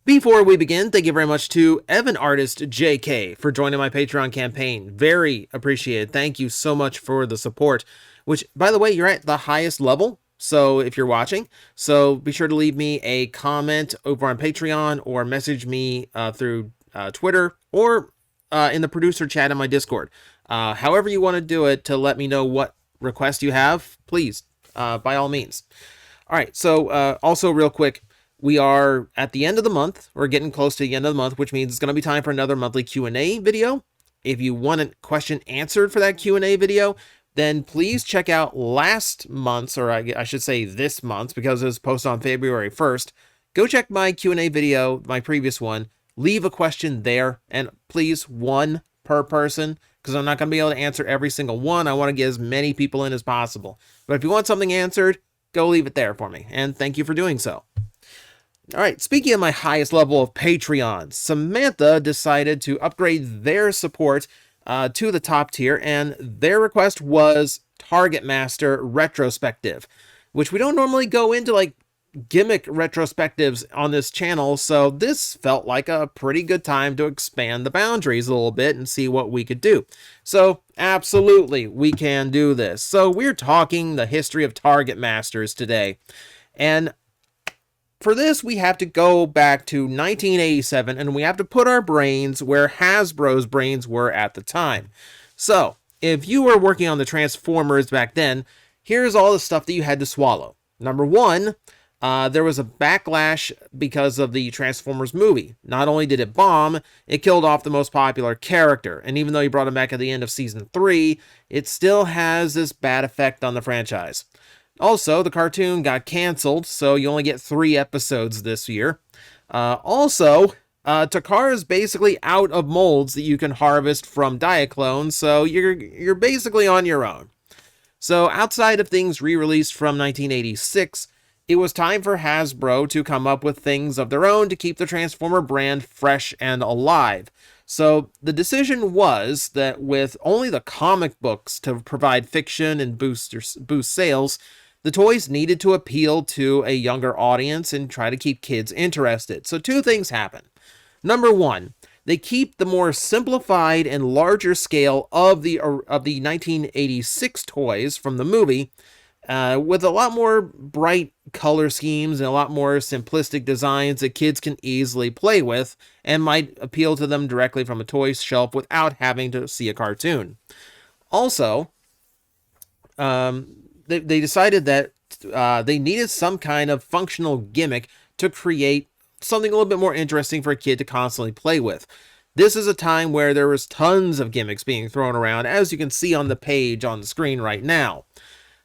Before we begin, thank you very much to Evan Artist JK for joining my Patreon campaign. Very appreciated. Thank you so much for the support, which, by the way, you're at the highest level. So if you're watching, so be sure to leave me a comment over on Patreon or message me through Twitter or in the producer chat in my Discord. However you want to do it to let me know what request you have, please, by all means. All right, so also real quick, we are at the end of the month. We're getting close to the end of the month, which means it's going to be time for another monthly Q&A video. If you want a question answered for that Q&A video, then please check out last month's, or I should say this month's, because it was posted on February 1st. Go check my Q&A video, my previous one. Leave a question there, and please, one per person, because I'm not going to be able to answer every single one. I want to get as many people in as possible. But if you want something answered, go leave it there for me, and thank you for doing so. All right, speaking of my highest level of Patreon, Samantha decided to upgrade their support to the top tier, and their request was Targetmaster Retrospective, which we don't normally go into like gimmick retrospectives on this channel, so this felt like a pretty good time to expand the boundaries a little bit and see what we could do. So absolutely, we can do this. So we're talking the history of Targetmasters today, and for this, we have to go back to 1987, and we have to put our brains where Hasbro's brains were at the time. So, if you were working on the Transformers back then, here's all the stuff that you had to swallow. Number one, there was a backlash because of the Transformers movie. Not only did it bomb, it killed off the most popular character, and even though you brought him back at the end of Season 3, it still has this bad effect on the franchise. Also, the cartoon got canceled, so you only get 3 episodes this year. Takara is basically out of molds that you can harvest from Diaclone, so you're basically on your own. So outside of things re-released from 1986, it was time for Hasbro to come up with things of their own to keep the Transformer brand fresh and alive. So the decision was that with only the comic books to provide fiction and boost sales, the toys needed to appeal to a younger audience and try to keep kids interested. So 2 things happen. Number 1, they keep the more simplified and larger scale of the 1986 toys from the movie, with a lot more bright color schemes and a lot more simplistic designs that kids can easily play with and might appeal to them directly from a toy shelf without having to see a cartoon. Also, they decided that they needed some kind of functional gimmick to create something a little bit more interesting for a kid to constantly play with. This is a time where there was tons of gimmicks being thrown around, as you can see on the page on the screen right now.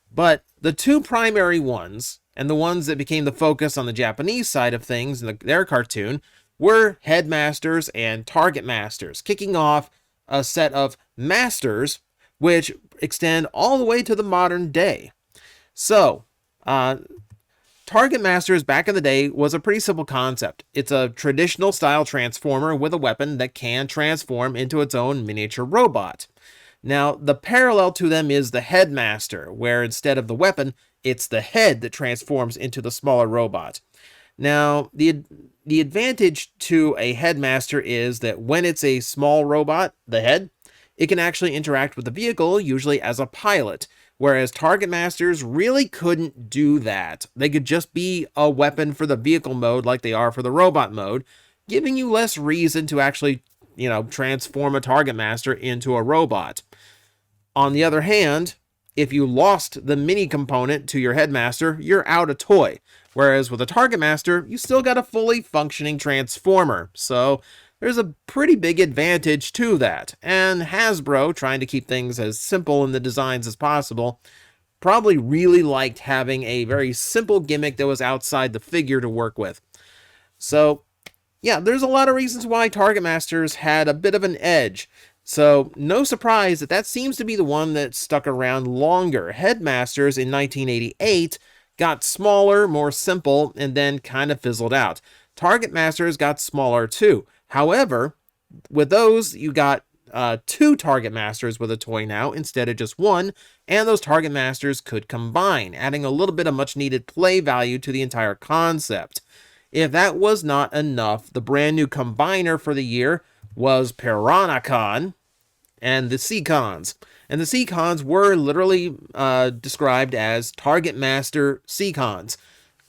But the 2 primary ones, and the ones that became the focus on the Japanese side of things in their cartoon, were Headmasters and Targetmasters, kicking off a set of masters which extend all the way to the modern day. So, Targetmasters back in the day was a pretty simple concept. It's a traditional style transformer with a weapon that can transform into its own miniature robot. Now, the parallel to them is the Headmaster, where instead of the weapon, it's the head that transforms into the smaller robot. Now, the advantage to a Headmaster is that when it's a small robot, the head, it can actually interact with the vehicle, usually as a pilot, whereas Targetmasters really couldn't do that. They could just be a weapon for the vehicle mode like they are for the robot mode, giving you less reason to actually, transform a Targetmaster into a robot. On the other hand, if you lost the mini component to your Headmaster, you're out a toy, whereas with a Targetmaster, you still got a fully functioning transformer. So there's a pretty big advantage to that, and Hasbro, trying to keep things as simple in the designs as possible, probably really liked having a very simple gimmick that was outside the figure to work with. So, yeah, there's a lot of reasons why Targetmasters had a bit of an edge. So, no surprise that seems to be the one that stuck around longer. Headmasters in 1988 got smaller, more simple, and then kind of fizzled out. Targetmasters got smaller too. However, with those, you got 2 Targetmasters with a toy now instead of just 1, and those Targetmasters could combine, adding a little bit of much needed play value to the entire concept. If that was not enough, the brand new combiner for the year was Piranha and the Seacons. And the Seacons were literally described as Targetmaster Seacons.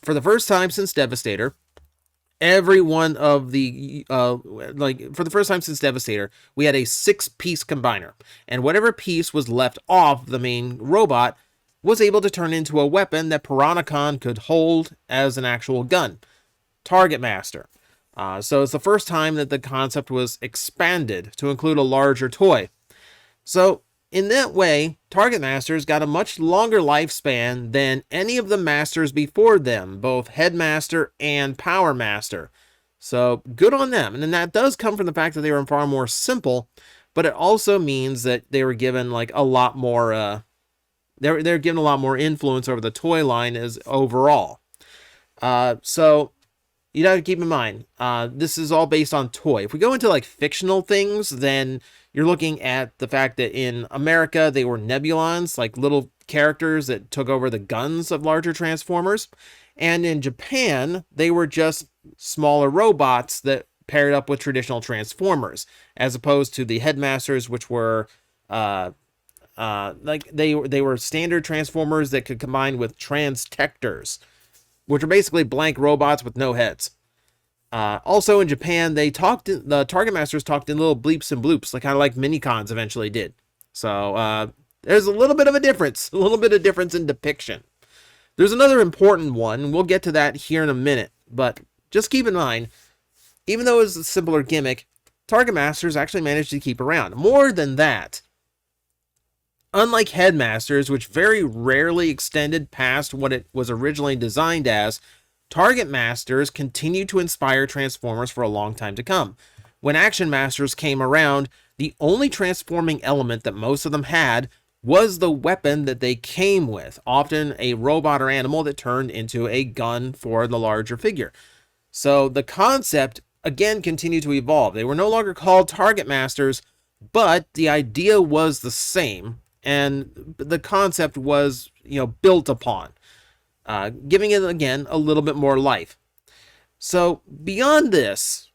For the first time since Devastator, every one of the for the first time since Devastator, we had a 6-piece combiner, and whatever piece was left off the main robot was able to turn into a weapon that Piranha could hold as an actual gun. Targetmaster. So it's the first time that the concept was expanded to include a larger toy. So in that way, Targetmasters got a much longer lifespan than any of the masters before them, both Headmaster and Power Master. So good on them. And then that does come from the fact that they were far more simple, but it also means that they were given like a lot more they're given a lot more influence over the toy line as overall. So you got to keep in mind, this is all based on toy. If we go into like fictional things, then you're looking at the fact that in America, they were Nebulons, like little characters that took over the guns of larger Transformers. And in Japan, they were just smaller robots that paired up with traditional Transformers, as opposed to the Headmasters, which were like they were standard Transformers that could combine with Transtectors, which are basically blank robots with no heads. Also in Japan, the Targetmasters talked in little bleeps and bloops, like kind of like Minicons eventually did. So there's a little bit of a difference in depiction. There's another important one. We'll get to that here in a minute, but just keep in mind, even though it was a simpler gimmick, Targetmasters actually managed to keep around. More than that, unlike Headmasters, which very rarely extended past what it was originally designed as, Targetmasters continued to inspire Transformers for a long time to come. When Action Masters came around, the only transforming element that most of them had was the weapon that they came with, often a robot or animal that turned into a gun for the larger figure. So the concept, again, continued to evolve. They were no longer called Targetmasters, but the idea was the same, and the concept was, built upon. Giving it, again, a little bit more life. So, beyond this,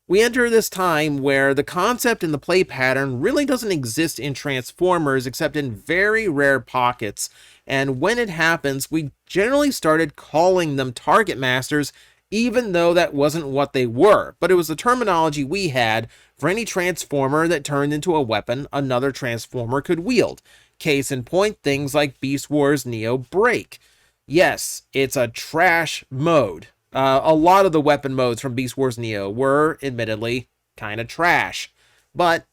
we enter this time where the concept and the play pattern really doesn't exist in Transformers except in very rare pockets, and when it happens, we generally started calling them Targetmasters, even though that wasn't what they were, but it was the terminology we had for any Transformer that turned into a weapon another Transformer could wield. Case in point, things like Beast Wars Neo Break. Yes, it's a trash mode. A lot of the weapon modes from Beast Wars Neo were, admittedly, kind of trash. But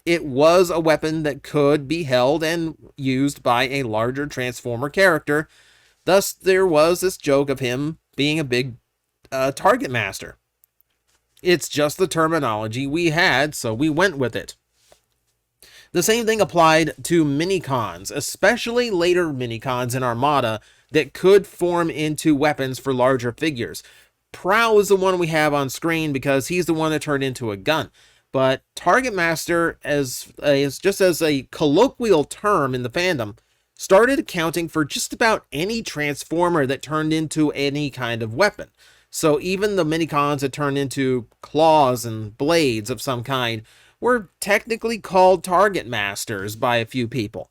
it was a weapon that could be held and used by a larger Transformer character. Thus, there was this joke of him being a big Targetmaster. It's just the terminology we had, so we went with it. The same thing applied to Minicons, especially later Minicons in Armada, that could form into weapons for larger figures. Prowl is the one we have on screen because he's the one that turned into a gun. But Targetmaster, as just as a colloquial term in the fandom, started accounting for just about any Transformer that turned into any kind of weapon. So even the Minicons that turned into claws and blades of some kind were technically called Targetmasters by a few people.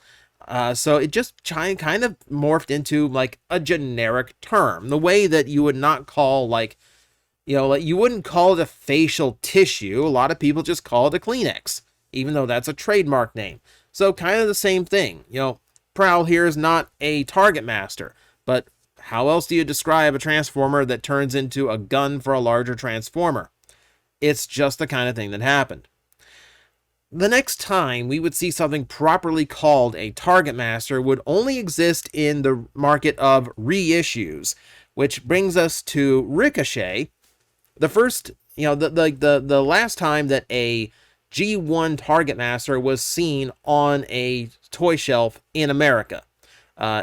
So it just kind of morphed into like a generic term, the way that you would not call like you wouldn't call it a facial tissue. A lot of people just call it a Kleenex, even though that's a trademark name. So kind of the same thing. Prowl here is not a Targetmaster, but how else do you describe a Transformer that turns into a gun for a larger Transformer? It's just the kind of thing that happened. The next time we would see something properly called a Targetmaster would only exist in the market of reissues, which brings us to Ricochet. The first, the last time that a G1 Targetmaster was seen on a toy shelf in America.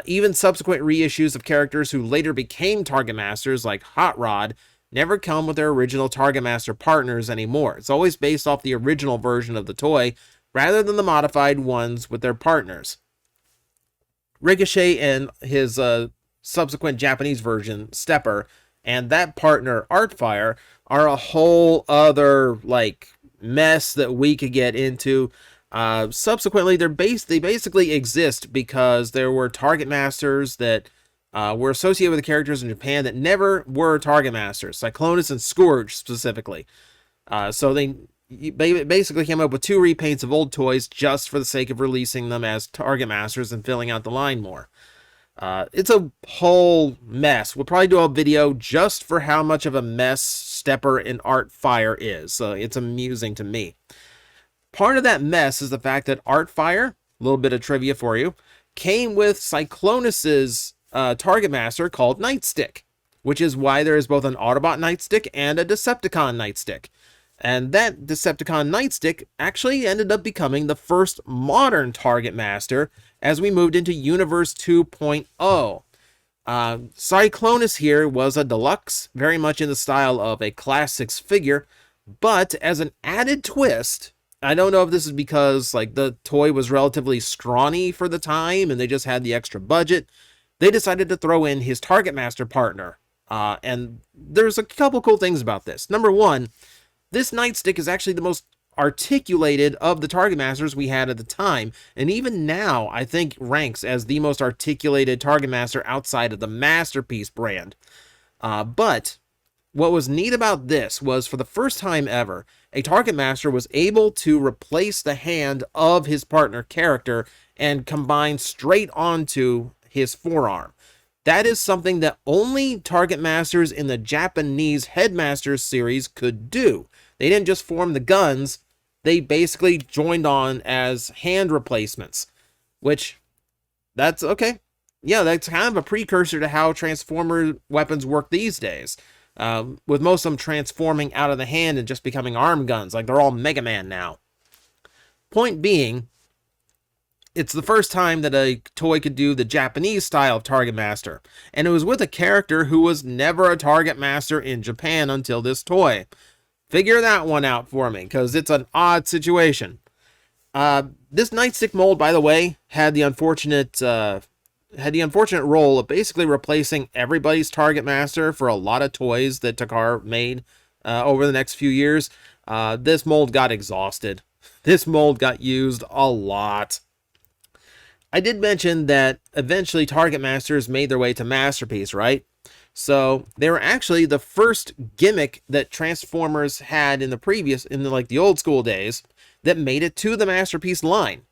Even subsequent reissues of characters who later became Targetmasters, like Hot Rod, never come with their original Targetmaster partners anymore. It's always based off the original version of the toy, rather than the modified ones with their partners. Ricochet and his subsequent Japanese version, Stepper, and that partner, Artfire, are a whole other like mess that we could get into. Subsequently, they basically exist because there were Targetmasters that were associated with the characters in Japan that never were Targetmasters, Cyclonus and Scourge specifically. So they basically came up with 2 repaints of old toys just for the sake of releasing them as Targetmasters and filling out the line more. It's a whole mess. We'll probably do a video just for how much of a mess Stepper and Artfire is. So it's amusing to me. Part of that mess is the fact that Artfire, a little bit of trivia for you, came with Cyclonus's Targetmaster called Nightstick, which is why there is both an Autobot Nightstick and a Decepticon Nightstick. And that Decepticon Nightstick actually ended up becoming the first modern Targetmaster as we moved into Universe 2.0. Cyclonus here was a deluxe, very much in the style of a Class 6 figure, but as an added twist, I don't know if this is because like the toy was relatively scrawny for the time and they just had the extra budget, they decided to throw in his Targetmaster partner. And there's a couple cool things about this. Number one, this Nightstick is actually the most articulated of the Targetmasters we had at the time, and even now I think ranks as the most articulated Targetmaster outside of the Masterpiece brand. But what was neat about this was for the first time ever, a Targetmaster was able to replace the hand of his partner character and combine straight onto his forearm. That is something that only Targetmasters in the Japanese Headmasters series could do. They didn't just form the guns, they basically joined on as hand replacements, which, that's okay. Yeah, that's kind of a precursor to how Transformer weapons work these days, with most of them transforming out of the hand and just becoming arm guns, like they're all Mega Man now. Point being, it's the first time that a toy could do the Japanese style of Targetmaster, and it was with a character who was never a Targetmaster in Japan until this toy. Figure that one out for me, because it's an odd situation. This Nightstick mold, by the way, had the unfortunate role of basically replacing everybody's Targetmaster for a lot of toys that Takara made over the next few years. This mold got exhausted. This mold got used a lot. I did mention that eventually Targetmasters made their way to Masterpiece, right? So they were actually the first gimmick that Transformers had in the old school days that made it to the Masterpiece line.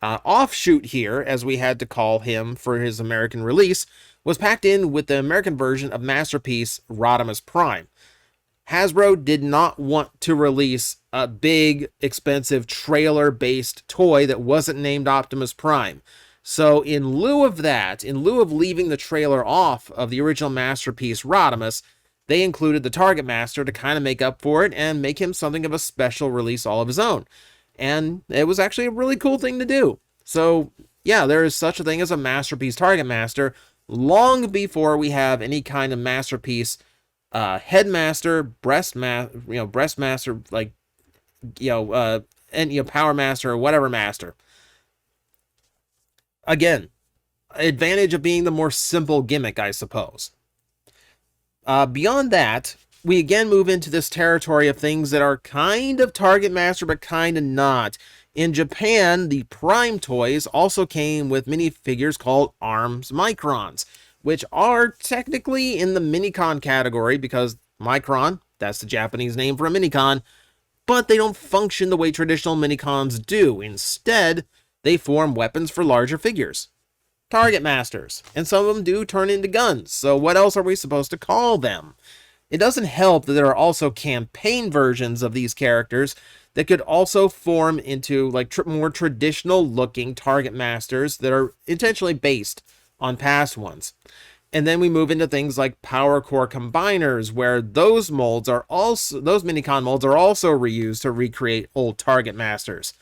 Offshoot here, as we had to call him for his American release, was packed in with the American version of Masterpiece Rodimus Prime. Hasbro did not want to release a big, expensive trailer-based toy that wasn't named Optimus Prime. So in lieu of that, in lieu of leaving the trailer off of the original Masterpiece Rodimus, they included the Targetmaster to kind of make up for it and make him something of a special release all of his own. And it was actually a really cool thing to do. So yeah, there is such a thing as a Masterpiece Targetmaster long before we have any kind of Masterpiece Headmaster, Breastmaster, Power Master or whatever master. Again, advantage of being the more simple gimmick, I suppose. Beyond that, we again move into this territory of things that are kind of Targetmaster, but kind of not. In Japan, the Prime toys also came with minifigures called ARMS Microns, which are technically in the Minicon category because Micron, that's the Japanese name for a Minicon, but they don't function the way traditional Minicons do. Instead, they form weapons for larger figures. Targetmasters. And some of them do turn into guns, so what else are we supposed to call them? It doesn't help that there are also campaign versions of these characters that could also form into more traditional looking Targetmasters that are intentionally based on past ones. And then we move into things like Power Core Combiners, where those Minicon molds are also reused to recreate old Targetmasters.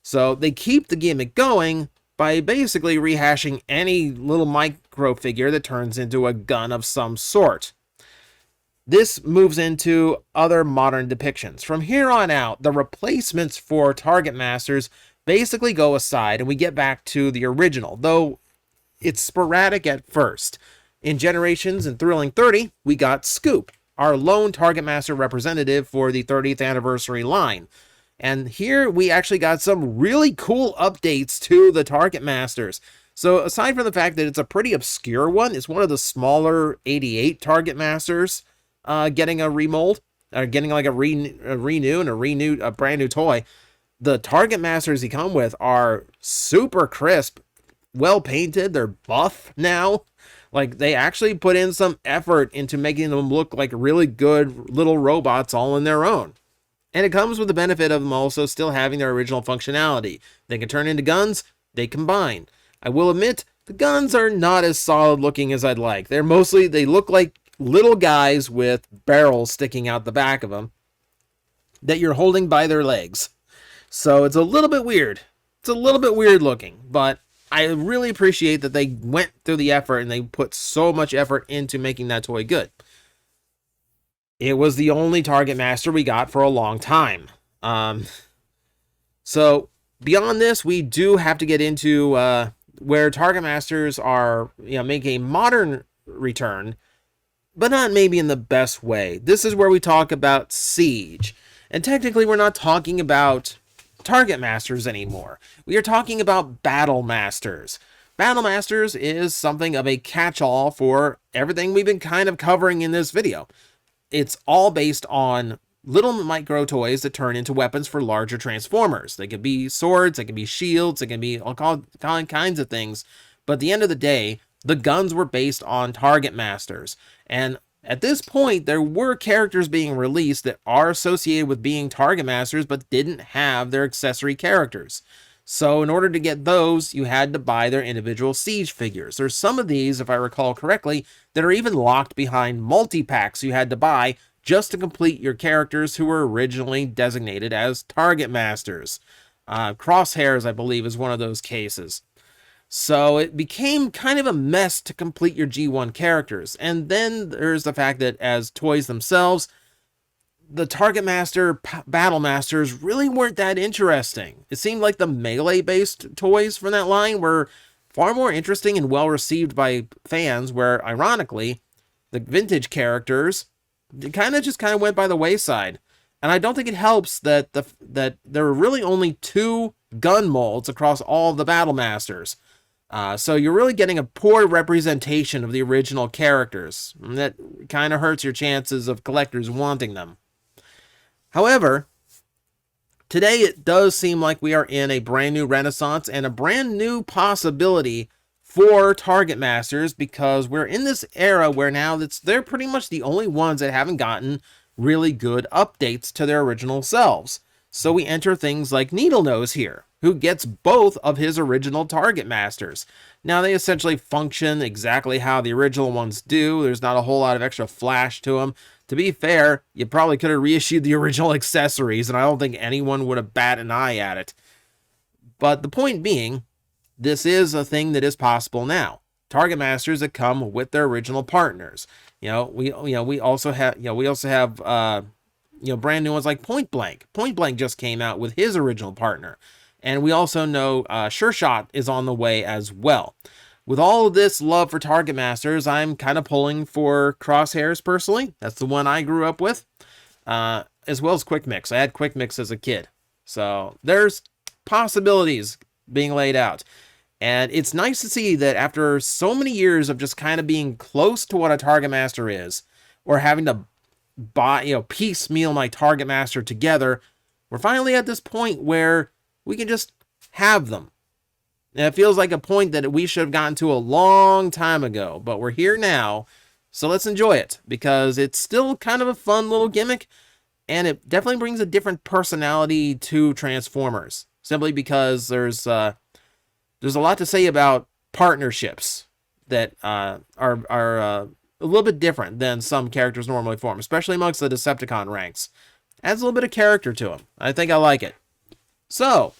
So they keep the gimmick going by basically rehashing any little micro figure that turns into a gun of some sort. This moves into other modern depictions. From here on out, the replacements for Targetmasters basically go aside and we get back to the original, though it's sporadic at first. In Generations and Thrilling 30, we got Scoop, our lone Targetmaster representative for the 30th anniversary line. And here we actually got some really cool updates to the Targetmasters. So aside from the fact that it's a pretty obscure one, it's one of the smaller 88 Targetmasters getting a remold, or getting like a brand new toy. The Targetmasters he come with are super crisp, well painted. They're buff now. Like, they actually put in some effort into making them look like really good little robots all in their own. And it comes with the benefit of them also still having their original functionality. They can turn into guns, they combine. I will admit, the guns are not as solid looking as I'd like. They look like little guys with barrels sticking out the back of them that you're holding by their legs. So it's a little bit weird. It's a little bit weird looking, but I really appreciate that they went through the effort and they put so much effort into making that toy good. It was the only Targetmaster we got for a long time. So beyond this, we do have to get into where Targetmasters are, make a modern return, but not maybe in the best way. This is where we talk about Siege. And technically, we're not talking about Targetmasters anymore. We are talking about Battlemasters. Battlemasters is something of a catch-all for everything we've been kind of covering in this video. It's all based on little micro toys that turn into weapons for larger Transformers. They can be swords, they can be shields, they can be all kinds of things. But at the end of the day, the guns were based on Targetmasters. And at this point, there were characters being released that are associated with being Targetmasters, but didn't have their accessory characters. So in order to get those, you had to buy their individual Siege figures. There's some of these, if I recall correctly, that are even locked behind multi-packs you had to buy just to complete your characters who were originally designated as Targetmasters. Crosshairs, I believe, is one of those cases. So it became kind of a mess to complete your G1 characters. And then there's the fact that as toys themselves, the Targetmaster Battlemasters really weren't that interesting. It seemed like the melee-based toys from that line were far more interesting and well-received by fans, where, ironically, the vintage characters kind of went by the wayside. And I don't think it helps that that there were really only 2 gun molds across all of the Battlemasters. So you're really getting a poor representation of the original characters. And that kind of hurts your chances of collectors wanting them. However, today it does seem like we are in a brand new renaissance and a brand new possibility for Targetmasters, because we're in this era where now they're pretty much the only ones that haven't gotten really good updates to their original selves. So we enter things like Needlenose here, who gets both of his original Targetmasters. Now, they essentially function exactly how the original ones do. There's not a whole lot of extra flash to them. To be fair, you probably could have reissued the original accessories, and I don't think anyone would have bat an eye at it. But the point being, this is a thing that is possible now. Targetmasters that come with their original partners. We also have brand new ones like Point Blank. Point Blank just came out with his original partner. And we also know Sure Shot is on the way as well. With all of this love for Targetmasters, I'm kind of pulling for Crosshairs personally. That's the one I grew up with. As well as Quick Mix. I had Quick Mix as a kid. So there's possibilities being laid out. And it's nice to see that after so many years of just kind of being close to what a Targetmaster is, or having to piecemeal my Targetmaster together, we're finally at this point where we can just have them. And it feels like a point that we should have gotten to a long time ago, but we're here now, so let's enjoy it, because it's still kind of a fun little gimmick, and it definitely brings a different personality to Transformers, simply because there's a lot to say about partnerships that are a little bit different than some characters normally form, especially amongst the Decepticon ranks. Adds a little bit of character to them. I think I like it. So,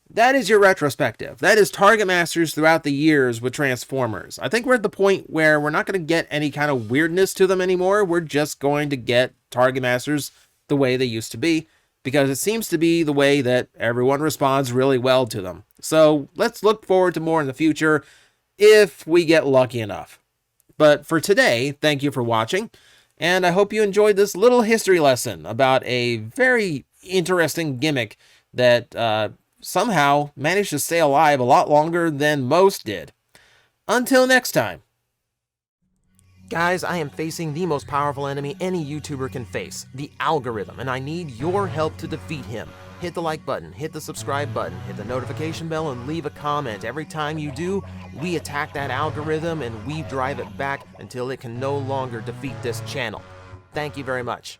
that is your retrospective. That is Targetmasters throughout the years with Transformers. I think we're at the point where we're not going to get any kind of weirdness to them anymore. We're just going to get Targetmasters the way they used to be, because it seems to be the way that everyone responds really well to them. So let's look forward to more in the future if we get lucky enough. But for today, thank you for watching, and I hope you enjoyed this little history lesson about a very interesting gimmick that somehow managed to stay alive a lot longer than most did. Until next time. Guys, I am facing the most powerful enemy any YouTuber can face, the algorithm, and I need your help to defeat him. Hit the like button, hit the subscribe button, hit the notification bell, and leave a comment. Every time you do, we attack that algorithm and we drive it back until it can no longer defeat this channel. Thank you very much.